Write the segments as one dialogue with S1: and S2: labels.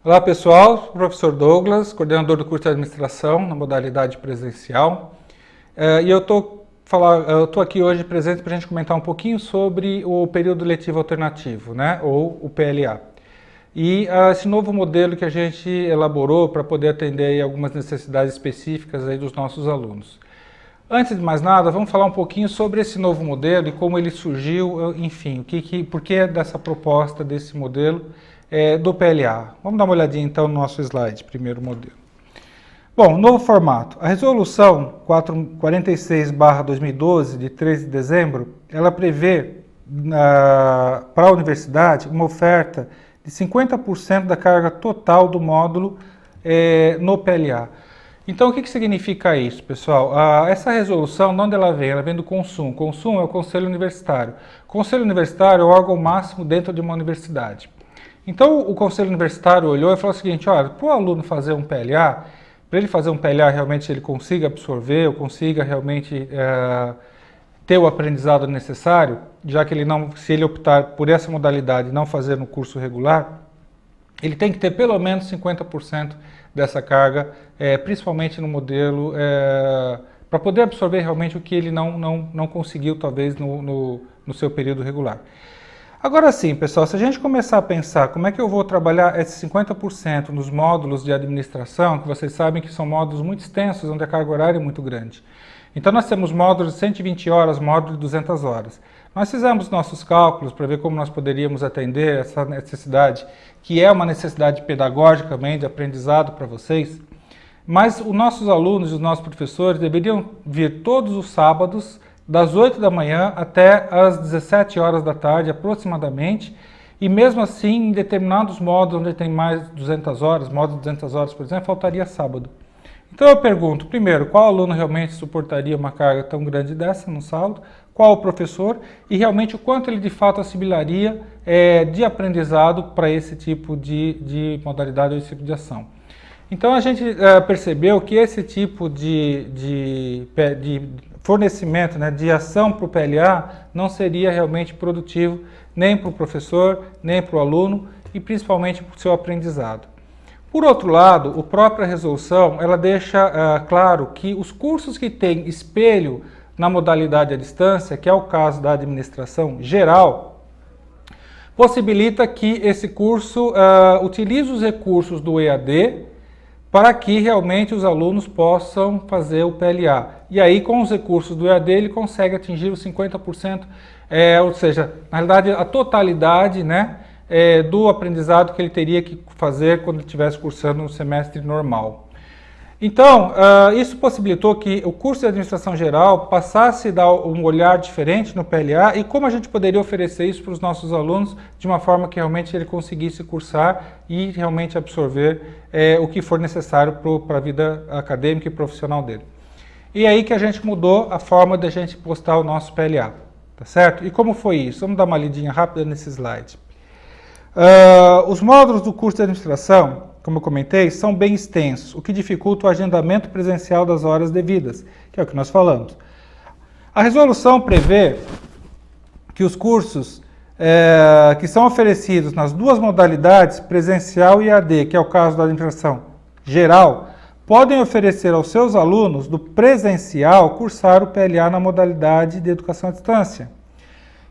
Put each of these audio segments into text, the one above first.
S1: Olá pessoal, sou o professor Douglas, coordenador do curso de administração na modalidade presencial. E eu estou aqui hoje presente para a gente comentar um pouquinho sobre o período letivo alternativo, né, ou o PLA. E esse novo modelo que a gente elaborou para poder atender aí algumas necessidades específicas aí dos nossos alunos. Antes de mais nada, vamos falar um pouquinho sobre esse novo modelo e como ele surgiu, enfim, por que dessa proposta desse modelo do PLA. Vamos dar uma olhadinha então no nosso slide, primeiro modelo. Bom, novo formato. A resolução 446/2012, de 13 de dezembro, ela prevê para a universidade uma oferta de 50% da carga total do módulo no PLA. Então, o que significa isso, pessoal? Essa resolução, de onde ela vem? Ela vem do CONSUM. CONSUM é o Conselho Universitário. O Conselho Universitário é o órgão máximo dentro de uma universidade. Então, o Conselho Universitário olhou e falou o seguinte, olha, para o aluno fazer um PLA, para ele fazer um PLA realmente ele consiga absorver, ou consiga realmente ter o aprendizado necessário, já que se ele optar por essa modalidade e não fazer no curso regular, ele tem que ter pelo menos 50% dessa carga, principalmente no modelo, para poder absorver realmente o que ele não conseguiu, talvez, no seu período regular. Agora sim, pessoal, se a gente começar a pensar como é que eu vou trabalhar esses 50% nos módulos de administração, que vocês sabem que são módulos muito extensos, onde a carga horária é muito grande. Então nós temos módulos de 120 horas, módulo de 200 horas. Nós fizemos nossos cálculos para ver como nós poderíamos atender essa necessidade, que é uma necessidade pedagógica também, de aprendizado para vocês. Mas os nossos alunos e os nossos professores deveriam vir todos os sábados, das 8 da manhã até as 17 horas da tarde, aproximadamente, e mesmo assim, em determinados módulos onde tem mais de 200 horas, módulo de 200 horas, por exemplo, faltaria sábado. Então eu pergunto, primeiro, qual aluno realmente suportaria uma carga tão grande dessa no sábado? Qual o professor? E realmente o quanto ele de fato assimilaria de aprendizado para esse tipo de modalidade ou esse tipo de ação. Então a gente percebeu que esse tipo de fornecimento, né, de ação para o PLA não seria realmente produtivo nem para o professor, nem para o aluno e principalmente para o seu aprendizado. Por outro lado, a própria resolução ela deixa claro que os cursos que têm espelho na modalidade à distância, que é o caso da administração geral, possibilita que esse curso utilize os recursos do EAD para que realmente os alunos possam fazer o PLA. E aí, com os recursos do EAD, ele consegue atingir os 50%, ou seja, na realidade, a totalidade, né, do aprendizado que ele teria que fazer quando ele estivesse cursando no semestre normal. Então, isso possibilitou que o curso de administração geral passasse a dar um olhar diferente no PLA e como a gente poderia oferecer isso para os nossos alunos de uma forma que realmente ele conseguisse cursar e realmente absorver o que for necessário para a vida acadêmica e profissional dele. E aí que a gente mudou a forma de a gente postar o nosso PLA, tá certo? E como foi isso? Vamos dar uma lidinha rápida nesse slide. Os módulos do curso de administração, como eu comentei, são bem extensos, o que dificulta o agendamento presencial das horas devidas, que é o que nós falamos. A resolução prevê que os cursos que são oferecidos nas duas modalidades, presencial e EAD, que é o caso da administração geral, podem oferecer aos seus alunos do presencial cursar o PLA na modalidade de educação à distância.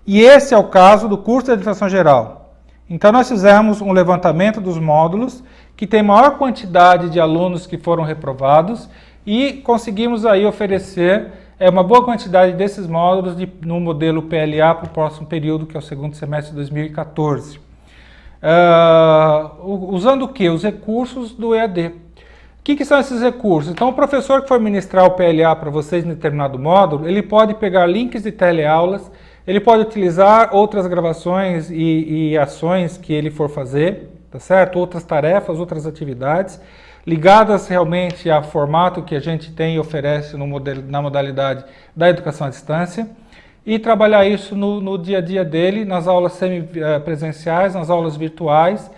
S1: E esse é o caso do curso de administração geral. Então nós fizemos um levantamento dos módulos que tem maior quantidade de alunos que foram reprovados e conseguimos aí oferecer uma boa quantidade desses módulos no modelo PLA para o próximo período, que é o segundo semestre de 2014. Usando o quê? Os recursos do EAD. O que são esses recursos? Então o professor que for ministrar o PLA para vocês em determinado módulo, ele pode pegar links de teleaulas, ele pode utilizar outras gravações e ações que ele for fazer, tá certo? Outras tarefas, outras atividades, ligadas realmente ao formato que a gente tem e oferece na modalidade da educação à distância, e trabalhar isso no dia a dia dele, nas aulas semipresenciais, nas aulas virtuais,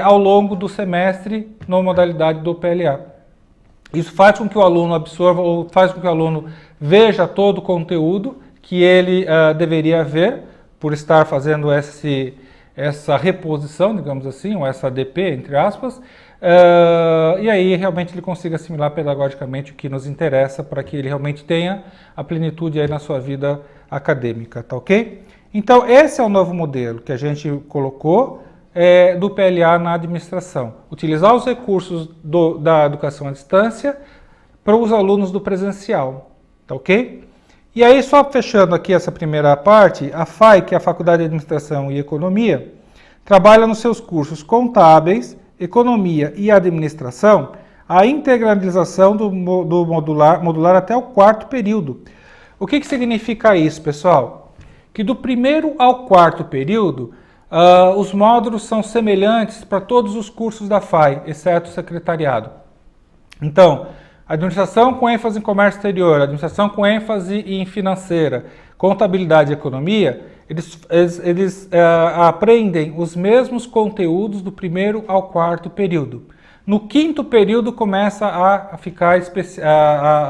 S1: ao longo do semestre, na modalidade do PLA. Isso faz com que o aluno absorva, ou faz com que o aluno veja todo o conteúdo que ele deveria ver, por estar fazendo essa reposição, digamos assim, ou essa ADP, entre aspas, e aí realmente ele consiga assimilar pedagogicamente o que nos interessa para que ele realmente tenha a plenitude aí na sua vida acadêmica, tá ok? Então esse é o novo modelo que a gente colocou do PLA na administração. Utilizar os recursos da educação à distância para os alunos do presencial, tá ok? E aí, só fechando aqui essa primeira parte, a FAI, que é a Faculdade de Administração e Economia, trabalha nos seus cursos contábeis, economia e administração, a integralização do modular até o 4º período. O que significa isso, pessoal? Que do 1º ao 4º período, os módulos são semelhantes para todos os cursos da FAI, exceto o secretariado. Então, administração com ênfase em comércio exterior, administração com ênfase em financeira, contabilidade e economia, eles aprendem os mesmos conteúdos do 1º ao 4º período. No 5º período começa a ficar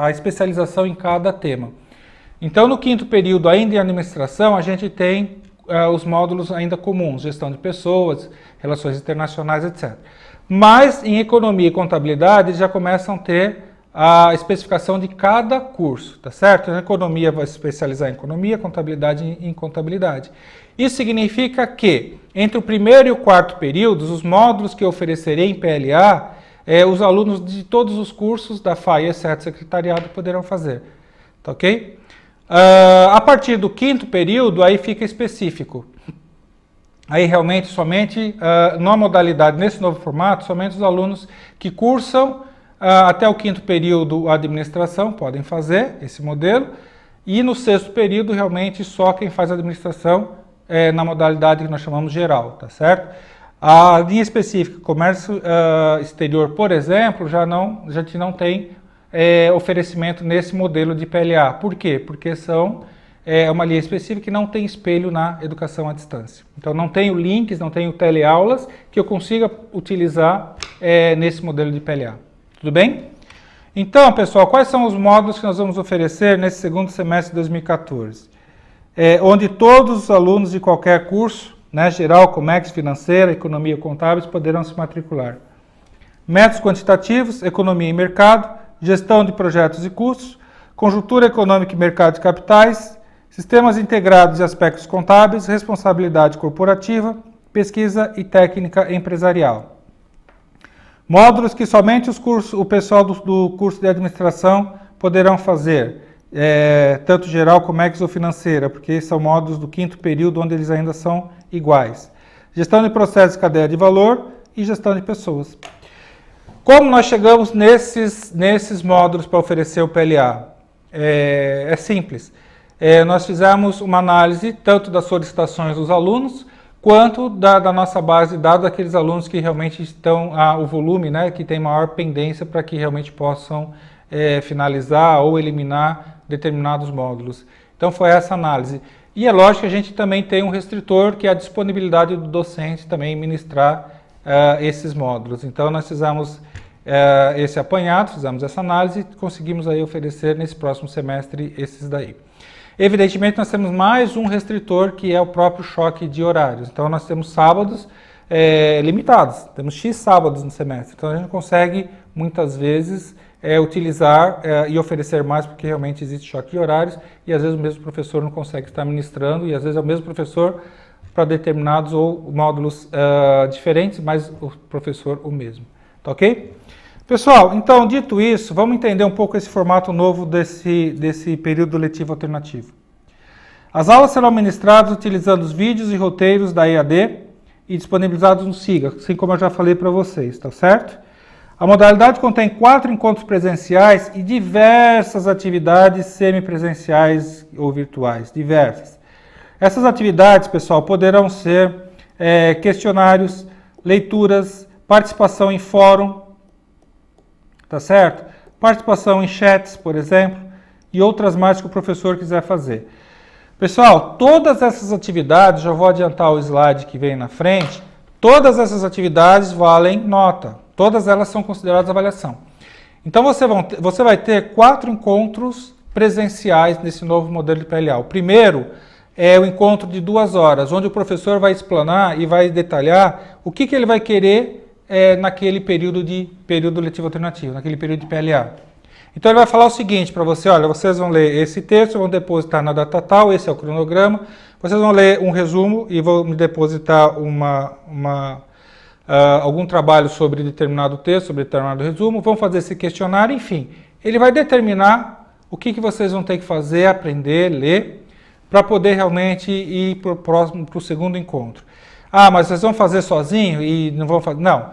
S1: a especialização em cada tema. Então, no 5º período, ainda em administração, a gente tem os módulos ainda comuns, gestão de pessoas, relações internacionais, etc. Mas em economia e contabilidade já começam a ter a especificação de cada curso, tá certo? A economia vai se especializar em economia, contabilidade em contabilidade. Isso significa que entre o 1º e o 4º períodos, os módulos que eu oferecerei em PLA, os alunos de todos os cursos da FAI, exceto secretariado, poderão fazer, tá ok? A partir do 5º período, aí fica específico. Aí realmente, somente, na modalidade, nesse novo formato, somente os alunos que cursam até o 5º período a administração podem fazer esse modelo, e no 6º período, realmente, só quem faz administração na modalidade que nós chamamos geral, tá certo? A linha específica, comércio exterior, por exemplo, a gente não tem oferecimento nesse modelo de PLA. Por quê? Porque é uma linha específica que não tem espelho na educação à distância. Então não tenho links, não tenho teleaulas que eu consiga utilizar nesse modelo de PLA. Tudo bem? Então, pessoal, quais são os módulos que nós vamos oferecer nesse 2º semestre de 2014? Onde todos os alunos de qualquer curso, né, geral, Comex, financeira, economia, contábeis, poderão se matricular. Métodos quantitativos, economia e mercado, gestão de projetos e custos, conjuntura econômica e mercado de capitais, sistemas integrados e aspectos contábeis, responsabilidade corporativa, pesquisa e técnica empresarial. Módulos que somente o pessoal do curso de administração poderão fazer, tanto geral, Comex ou financeira, porque são módulos do 5º período, onde eles ainda são iguais. Gestão de processos e cadeia de valor e gestão de pessoas. Como nós chegamos nesses módulos para oferecer o PLA? É simples. Nós fizemos uma análise tanto das solicitações dos alunos, quanto da nossa base de dados daqueles alunos que realmente estão, o volume, né, que tem maior pendência para que realmente possam finalizar ou eliminar determinados módulos. Então foi essa análise. E é lógico que a gente também tem um restritor, que é a disponibilidade do docente também ministrar esses módulos. Então nós fizemos esse apanhado, fizemos essa análise e conseguimos aí oferecer nesse próximo semestre esses daí. Evidentemente nós temos mais um restritor, que é o próprio choque de horários. Então nós temos sábados limitados, temos X sábados no semestre. Então a gente consegue muitas vezes utilizar e oferecer mais, porque realmente existe choque de horários e às vezes o mesmo professor não consegue estar ministrando, e às vezes é o mesmo professor para determinados ou módulos diferentes, mas o professor o mesmo. Tá ok? Pessoal, então, dito isso, vamos entender um pouco esse formato novo desse período letivo alternativo. As aulas serão ministradas utilizando os vídeos e roteiros da EAD e disponibilizados no SIGA, assim como eu já falei para vocês, tá certo? A modalidade contém 4 encontros presenciais e diversas atividades semipresenciais ou virtuais, diversas. Essas atividades, pessoal, poderão ser questionários, leituras, participação em fórum, tá certo? Participação em chats, por exemplo, e outras mais que o professor quiser fazer. Pessoal, todas essas atividades, já vou adiantar o slide que vem na frente, todas essas atividades valem nota, todas elas são consideradas avaliação. Então você vai ter 4 encontros presenciais nesse novo modelo de PLA. O primeiro é o encontro de 2 horas, onde o professor vai explanar e vai detalhar o que ele vai querer naquele período letivo alternativo, naquele período de PLA. Então ele vai falar o seguinte para você, olha, vocês vão ler esse texto, vão depositar na data tal, esse é o cronograma, vocês vão ler um resumo e vão me depositar algum trabalho sobre determinado texto, sobre determinado resumo, vão fazer esse questionário, enfim. Ele vai determinar o que vocês vão ter que fazer, aprender, ler, para poder realmente ir para o segundo encontro. Ah, mas vocês vão fazer sozinho e não vão fazer... Não.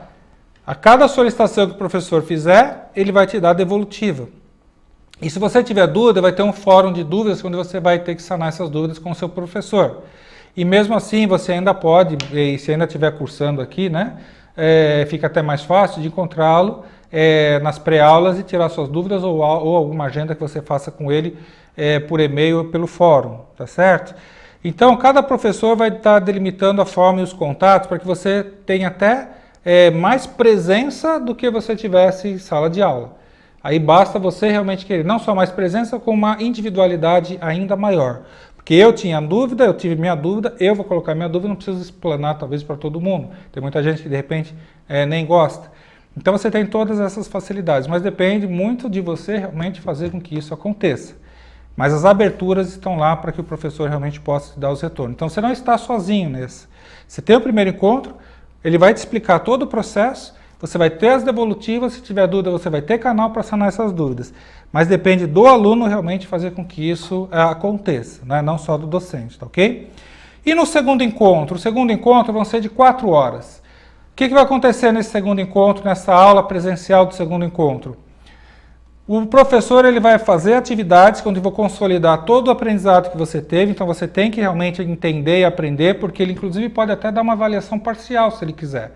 S1: A cada solicitação que o professor fizer, ele vai te dar a devolutiva. E se você tiver dúvida, vai ter um fórum de dúvidas, onde você vai ter que sanar essas dúvidas com o seu professor. E mesmo assim, você ainda pode, e se ainda estiver cursando aqui, né, fica até mais fácil de encontrá-lo nas pré-aulas e tirar suas dúvidas ou alguma agenda que você faça com ele por e-mail ou pelo fórum, tá certo? Então, cada professor vai estar delimitando a forma e os contatos para que você tenha até mais presença do que você tivesse em sala de aula. Aí basta você realmente querer não só mais presença, como uma individualidade ainda maior. Porque eu tinha dúvida, eu tive minha dúvida, eu vou colocar minha dúvida, não preciso explanar talvez para todo mundo. Tem muita gente que de repente nem gosta. Então você tem todas essas facilidades, mas depende muito de você realmente fazer com que isso aconteça. Mas as aberturas estão lá para que o professor realmente possa te dar os retornos. Então você não está sozinho nesse. Você tem o primeiro encontro, ele vai te explicar todo o processo, você vai ter as devolutivas, se tiver dúvida você vai ter canal para sanar essas dúvidas. Mas depende do aluno realmente fazer com que isso aconteça, né? Não só do docente, tá ok? E no segundo encontro? O segundo encontro vão ser de 4 horas. O que vai acontecer nesse segundo encontro, nessa aula presencial do segundo encontro? O professor ele vai fazer atividades onde vou consolidar todo o aprendizado que você teve, então você tem que realmente entender e aprender, porque ele inclusive pode até dar uma avaliação parcial se ele quiser.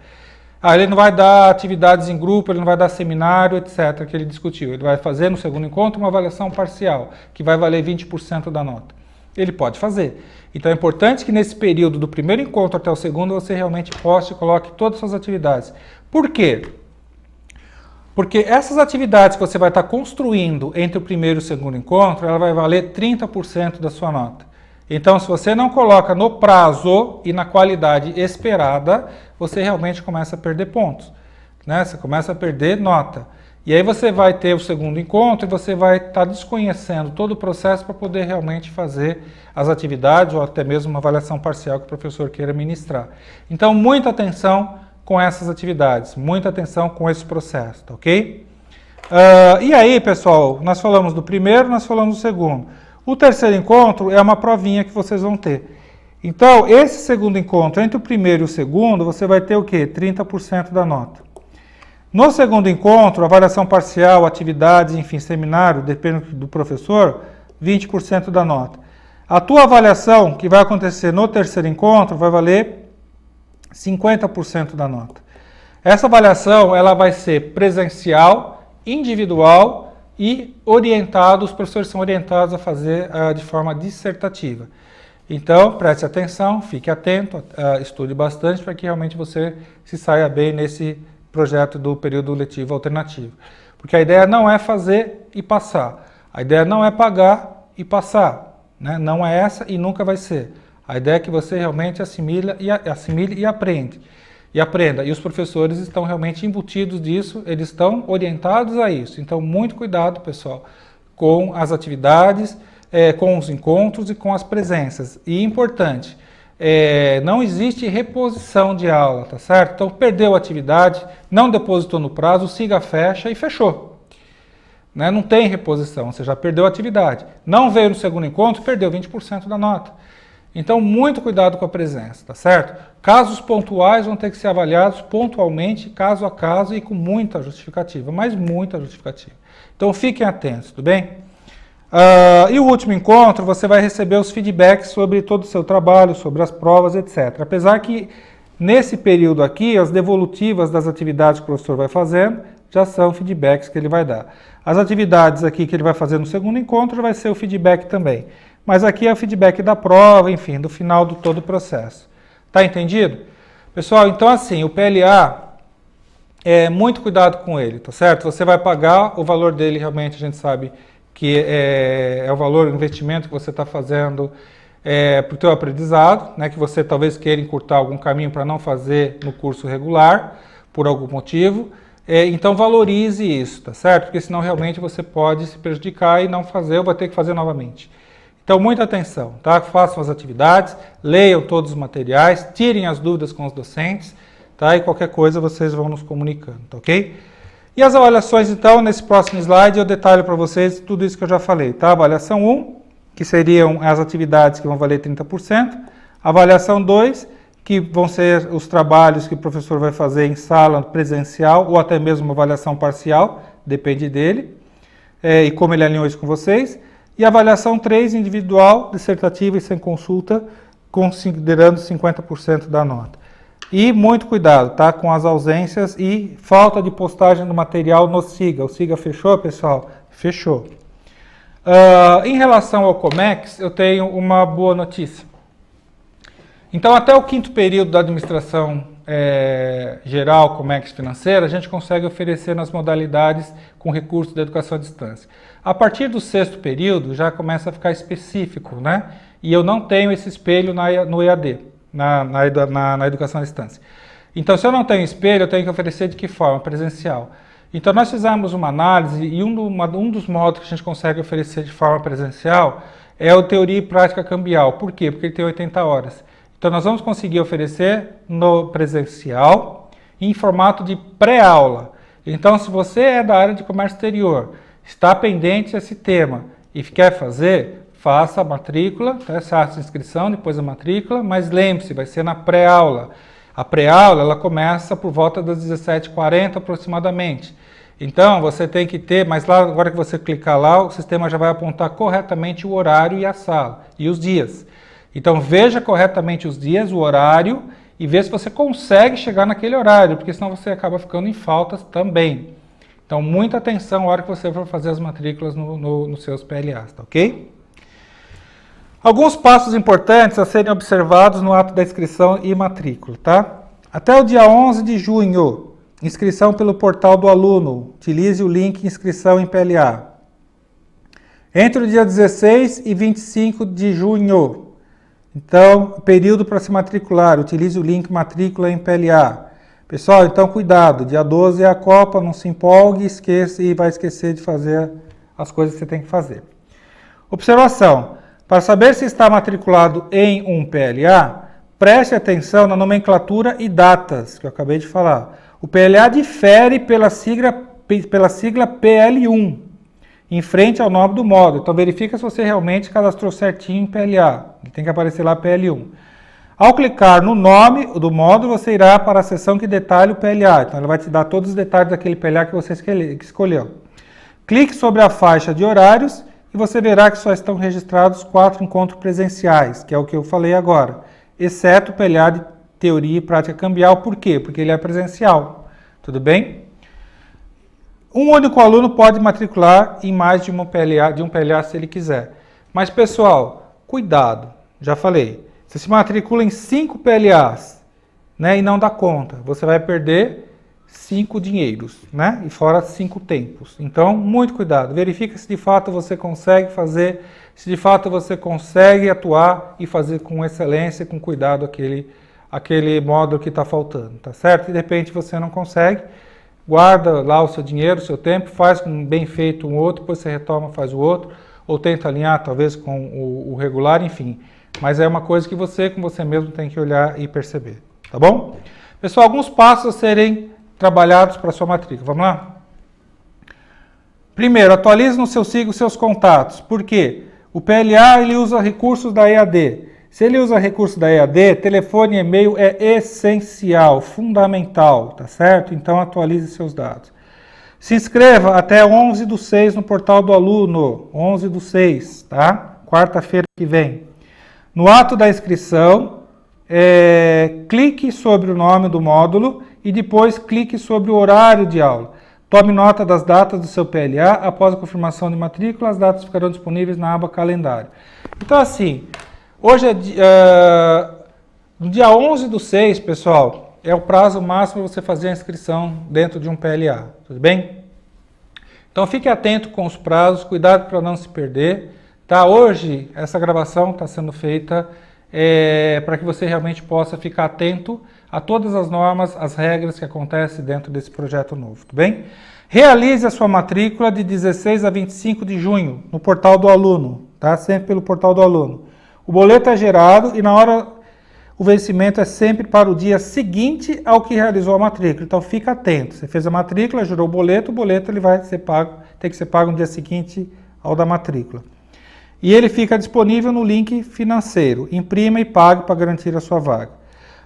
S1: Ele não vai dar atividades em grupo, ele não vai dar seminário, etc., que ele discutiu. Ele vai fazer no segundo encontro uma avaliação parcial, que vai valer 20% da nota. Ele pode fazer. Então é importante que nesse período do primeiro encontro até o segundo você realmente poste e coloque todas as suas atividades. Por quê? Porque essas atividades que você vai estar construindo entre o primeiro e o segundo encontro, ela vai valer 30% da sua nota. Então, se você não coloca no prazo e na qualidade esperada, você realmente começa a perder pontos, né? Você começa a perder nota. E aí você vai ter o segundo encontro e você vai estar desconhecendo todo o processo para poder realmente fazer as atividades ou até mesmo uma avaliação parcial que o professor queira ministrar. Então, muita atenção com essas atividades, muita atenção com esse processo, tá ok? E aí, pessoal, nós falamos do primeiro, nós falamos do segundo. O terceiro encontro é uma provinha que vocês vão ter. Então, esse segundo encontro, entre o primeiro e o segundo, você vai ter o quê? 30% da nota. No segundo encontro, avaliação parcial, atividades, enfim, seminário, depende do professor, 20% da nota. A tua avaliação, que vai acontecer no terceiro encontro, vai valer 50% da nota. Essa avaliação ela vai ser presencial, individual e orientado, os professores são orientados a fazer de forma dissertativa. Então, preste atenção, fique atento, estude bastante para que realmente você se saia bem nesse projeto do período letivo alternativo. Porque a ideia não é fazer e passar, a ideia não é pagar e passar, né? Não é essa e nunca vai ser. A ideia é que você realmente assimile e aprende. E aprenda. E os professores estão realmente embutidos disso, eles estão orientados a isso. Então, muito cuidado, pessoal, com as atividades, com os encontros e com as presenças. E importante, não existe reposição de aula, tá certo? Então, perdeu a atividade, não depositou no prazo, siga, fecha e fechou. Né? Não tem reposição, você já perdeu a atividade. Não veio no segundo encontro, perdeu 20% da nota. Então, muito cuidado com a presença, tá certo? Casos pontuais vão ter que ser avaliados pontualmente, caso a caso e com muita justificativa, mas muita justificativa. Então, fiquem atentos, tudo bem? E o último encontro, você vai receber os feedbacks sobre todo o seu trabalho, sobre as provas, etc. Apesar que, nesse período aqui, as devolutivas das atividades que o professor vai fazendo já são feedbacks que ele vai dar. As atividades aqui que ele vai fazer no segundo encontro vai ser o feedback também. Mas aqui é o feedback da prova, enfim, do final de todo o processo. Tá entendido? Pessoal, então assim, o PLA, muito cuidado com ele, tá certo? Você vai pagar o valor dele, realmente a gente sabe que é o valor, o investimento que você está fazendo, para o teu aprendizado, né, que você talvez queira encurtar algum caminho para não fazer no curso regular, por algum motivo. Então valorize isso, tá certo? Porque senão realmente você pode se prejudicar e não fazer, ou vai ter que fazer novamente. Então muita atenção, tá? Façam as atividades, leiam todos os materiais, tirem as dúvidas com os docentes, tá? E qualquer coisa vocês vão nos comunicando, tá ok? E as avaliações então, nesse próximo slide eu detalho para vocês tudo isso que eu já falei, tá? Avaliação 1, que seriam as atividades que vão valer 30%, avaliação 2, que vão ser os trabalhos que o professor vai fazer em sala presencial ou até mesmo uma avaliação parcial, depende dele, e como ele alinhou isso com vocês. E avaliação 3, individual, dissertativa e sem consulta, considerando 50% da nota. E muito cuidado, tá, com as ausências e falta de postagem do material no SIGA. O SIGA fechou, pessoal? Fechou. Em relação ao Comex, eu tenho uma boa notícia. Então, até o 5º período da administração geral, Comex financeira, a gente consegue oferecer nas modalidades com recursos da educação à distância. A partir do 6º período, já começa a ficar específico, né? E eu não tenho esse espelho no EAD, na educação à distância. Então, se eu não tenho espelho, eu tenho que oferecer de que forma? Presencial. Então, nós fizemos uma análise e um dos modos que a gente consegue oferecer de forma presencial é o Teoria e Prática Cambial. Por quê? Porque ele tem 80 horas. Então, nós vamos conseguir oferecer no presencial em formato de pré-aula. Então, se você é da área de comércio exterior, está pendente esse tema e quer fazer, faça a matrícula, tá? Faça a inscrição, depois a matrícula, mas lembre-se, vai ser na pré-aula. A pré-aula, ela começa por volta das 17h40 aproximadamente. Então, você tem que ter, mas lá, agora que você clicar lá, o sistema já vai apontar corretamente o horário e a sala, e os dias. Então, veja corretamente os dias, o horário, e veja se você consegue chegar naquele horário, porque senão você acaba ficando em faltas também. Então, muita atenção na hora que você for fazer as matrículas nos seus PLAs, tá ok? Alguns passos importantes a serem observados no ato da inscrição e matrícula, tá? Até o dia 11 de junho, inscrição pelo portal do aluno. Utilize o link inscrição em PLA. Entre o dia 16 e 25 de junho, então, período para se matricular, utilize o link matrícula em PLA. Pessoal, então cuidado, dia 12 é a Copa, não se empolgue, esqueça e vai esquecer de fazer as coisas que você tem que fazer. Observação, para saber se está matriculado em um PLA, preste atenção na nomenclatura e datas, que eu acabei de falar. O PLA difere pela sigla PL1, em frente ao nome do módulo. Então, verifica se você realmente cadastrou certinho em PLA. Tem que aparecer lá PL1. Ao clicar no nome do módulo, você irá para a seção que detalha o PLA. Então, ela vai te dar todos os detalhes daquele PLA que você escolheu. Clique sobre a faixa de horários e você verá que só estão registrados 4 encontros presenciais, que é o que eu falei agora, exceto o PLA de Teoria e Prática Cambial. Por quê? Porque ele é presencial. Tudo bem? Um único aluno pode matricular em mais de um PLA se ele quiser. Mas, pessoal, cuidado, já falei. Você se matricula em 5 PLAs, né, e não dá conta. Você vai perder 5 dinheiros, né, e fora 5 tempos. Então, muito cuidado. Verifica se de fato você consegue fazer, se de fato você consegue atuar e fazer com excelência, com cuidado aquele módulo que está faltando, tá certo? E de repente você não consegue. Guarda lá o seu dinheiro, o seu tempo, faz com bem feito um outro, depois você retoma, faz o outro, ou tenta alinhar talvez com o regular, enfim. Mas é uma coisa que você, com você mesmo, tem que olhar e perceber, tá bom? Pessoal, alguns passos a serem trabalhados para a sua matrícula. Vamos lá? Primeiro, atualize no seu SIGA os seus contatos. Por quê? O PLA ele usa recursos da EAD. Se ele usa recurso da EAD, telefone e e-mail é essencial, fundamental, tá certo? Então atualize seus dados. Se inscreva até 11/6 no portal do aluno, 11/6, tá? Quarta-feira que vem. No ato da inscrição, clique sobre o nome do módulo e depois clique sobre o horário de aula. Tome nota das datas do seu PLA. Após a confirmação de matrícula, as datas ficarão disponíveis na aba calendário. Então assim, hoje no dia 11/6, pessoal, é o prazo máximo para você fazer a inscrição dentro de um PLA, tudo bem? Então fique atento com os prazos, cuidado para não se perder, Tá? Hoje, essa gravação está sendo feita para que você realmente possa ficar atento a todas as normas, as regras que acontecem dentro desse projeto novo, tudo bem? Realize a sua matrícula de 16 a 25 de junho no portal do aluno, tá? Sempre pelo portal do aluno. O boleto é gerado e na hora o vencimento é sempre para o dia seguinte ao que realizou a matrícula. Então fica atento. Você fez a matrícula, gerou o boleto ele vai ser pago, tem que ser pago no dia seguinte ao da matrícula. E ele fica disponível no link financeiro. Imprima e pague para garantir a sua vaga.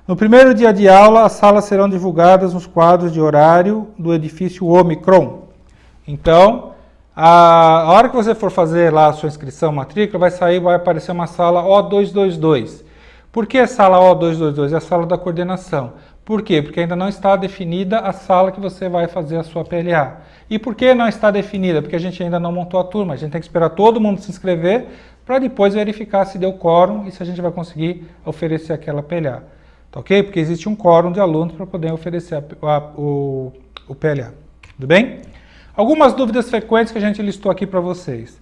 S1: No primeiro dia de aula, as salas serão divulgadas nos quadros de horário do edifício Omicron. Então, a hora que você for fazer lá a sua inscrição, matrícula, vai aparecer uma sala O222. Por que a sala O222? É a sala da coordenação. Por quê? Porque ainda não está definida a sala que você vai fazer a sua PLA. E por que não está definida? Porque a gente ainda não montou a turma. A gente tem que esperar todo mundo se inscrever para depois verificar se deu quórum e se a gente vai conseguir oferecer aquela PLA. Tá ok? Porque existe um quórum de alunos para poder oferecer o PLA. Tudo bem? Algumas dúvidas frequentes que a gente listou aqui para vocês.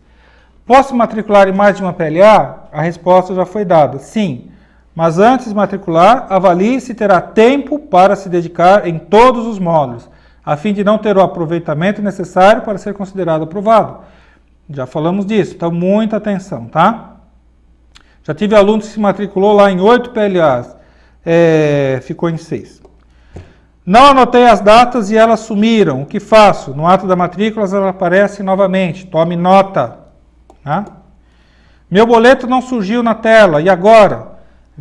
S1: Posso matricular em mais de uma PLA? A resposta já foi dada. Sim. Mas antes de matricular, avalie se terá tempo para se dedicar em todos os módulos, a fim de não ter o aproveitamento necessário para ser considerado aprovado. Já falamos disso, então muita atenção, tá? Já tive aluno que se matriculou lá em 8 PLAs. Ficou em 6. Não anotei as datas e elas sumiram. O que faço? No ato da matrícula elas aparecem novamente. Tome nota. Tá? Meu boleto não surgiu na tela. E agora?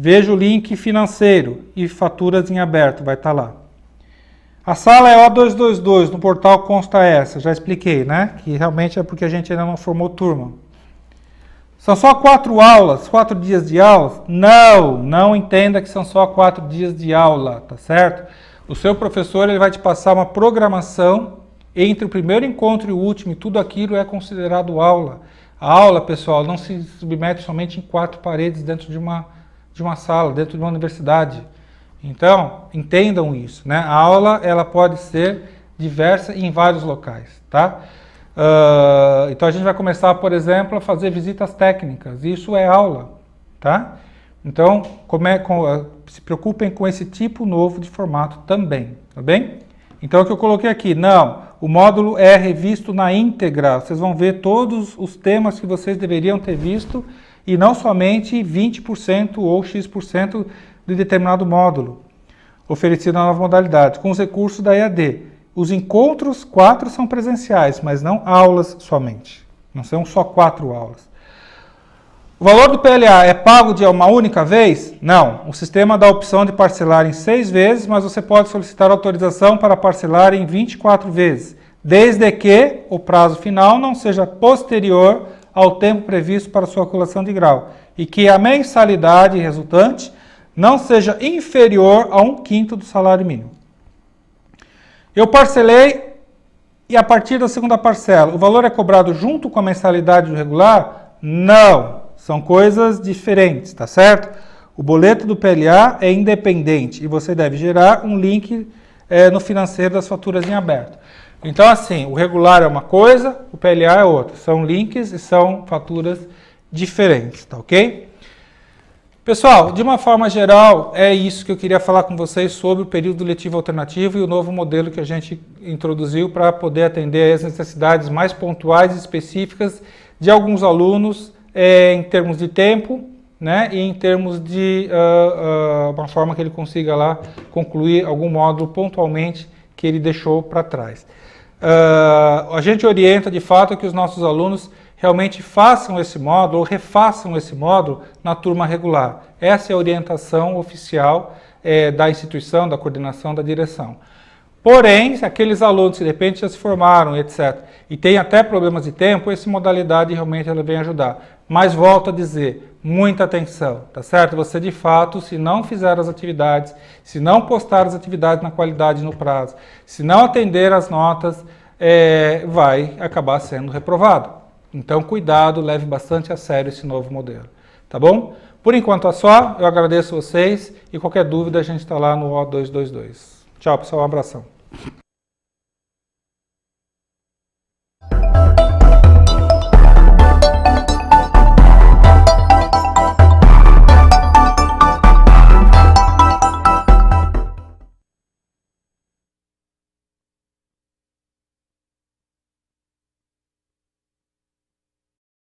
S1: Veja o link financeiro e faturas em aberto. Vai estar lá. A sala é O222. No portal consta essa. Já expliquei, né? Que realmente é porque a gente ainda não formou turma. São só 4 aulas, 4 dias de aula? Não entenda que são só 4 dias de aula, tá certo? O seu professor ele vai te passar uma programação entre o primeiro encontro e o último, e tudo aquilo é considerado aula. A aula, pessoal, não se submete somente em 4 paredes dentro de uma sala, dentro de uma universidade. Então, entendam isso, né? A aula ela pode ser diversa em vários locais, tá? Então a gente vai começar, por exemplo, a fazer visitas técnicas. Isso é aula, tá? Então se preocupem com esse tipo novo de formato também, tá bem? Então o que eu coloquei aqui, o módulo é revisto na íntegra. Vocês vão ver todos os temas que vocês deveriam ter visto e não somente 20% ou X% de determinado módulo oferecido na nova modalidade, com os recursos da EAD. Os encontros, 4 são presenciais, mas não aulas somente. Não são só 4 aulas. O valor do PLA é pago de uma única vez? Não. O sistema dá a opção de parcelar em 6 vezes, mas você pode solicitar autorização para parcelar em 24 vezes, desde que o prazo final não seja posterior ao tempo previsto para sua colação de grau e que a mensalidade resultante não seja inferior a 1/5 do salário mínimo. Eu parcelei e a partir da segunda parcela, o valor é cobrado junto com a mensalidade do regular? Não, são coisas diferentes, tá certo? O boleto do PLA é independente e você deve gerar um link no financeiro das faturas em aberto. Então assim, o regular é uma coisa, o PLA é outra. São links e são faturas diferentes, tá ok? Pessoal, de uma forma geral, é isso que eu queria falar com vocês sobre o período letivo alternativo e o novo modelo que a gente introduziu para poder atender as necessidades mais pontuais e específicas de alguns alunos em termos de tempo, né, e em termos de uma forma que ele consiga lá concluir algum módulo pontualmente que ele deixou para trás. A gente orienta de fato que os nossos alunos realmente façam esse módulo ou refaçam esse módulo na turma regular. Essa é a orientação oficial da instituição, da coordenação, da direção. Porém, se aqueles alunos que de repente já se formaram, etc., e têm até problemas de tempo, essa modalidade realmente ela vem ajudar. Mas volto a dizer, muita atenção, tá certo? Você de fato, se não fizer as atividades, se não postar as atividades na qualidade e no prazo, se não atender as notas, vai acabar sendo reprovado. Então, cuidado, leve bastante a sério esse novo modelo, tá bom? Por enquanto é só, eu agradeço vocês e qualquer dúvida a gente está lá no O222. Tchau, pessoal, um abração.